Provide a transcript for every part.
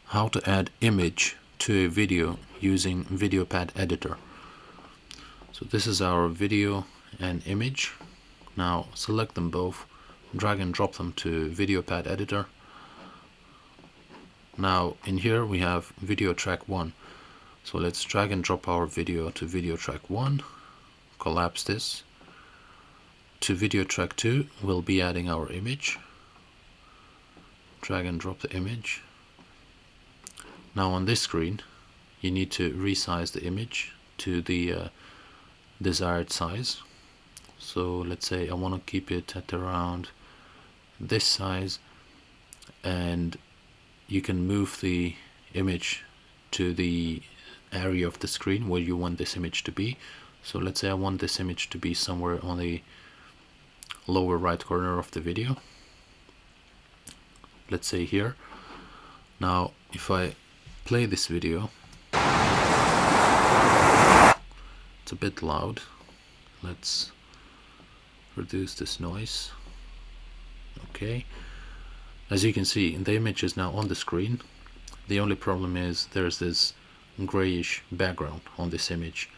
How to add image to a video using VideoPad Editor. So this is our video and image. Now select them both, drag and drop them to VideoPad Editor. Now in here we have video track 1. So let's drag and drop our video to video track 1, collapse this. To video track 2 we'll be adding our image. Drag and drop the image. Now on this screen you need to resize the image to the desired size. So let's say I want to keep it at around this size, and you can move the image to the area of the screen where you want this image to be. So let's say I want this image to be somewhere on the lower right corner of the video. Let's say here. Now if I play this video, it's a bit loud. Let's reduce this noise. Okay, as you can see, the image is now on the screen. The only problem is there's this grayish background on this image.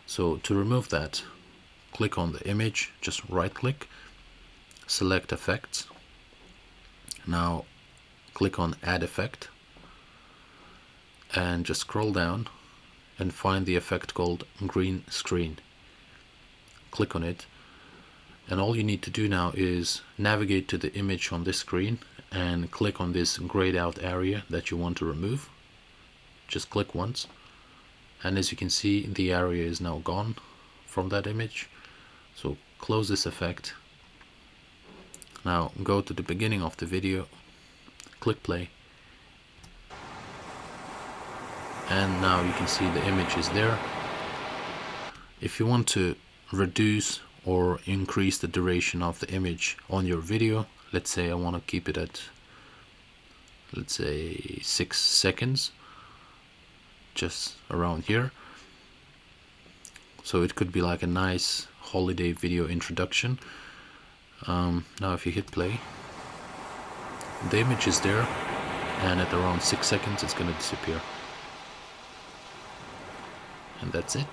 So to remove that, click on the image, just right click, select effects. Now click on add effect and just scroll down and find the effect called green screen. Click on it, and all you need to do now is navigate to the image on this screen and click on this grayed out area that you want to remove. Just click once, and as you can see, the area is now gone from that image. So close this effect. Now go to the beginning of the video, click play, and now you can see the image is there. If you want to reduce or increase the duration of the image on your video, let's say I want to keep it at, let's say 6 seconds, just around here. So it could be like a nice holiday video introduction. Now if you hit play, the image is there, and at around 6 seconds it's going to disappear. And that's it.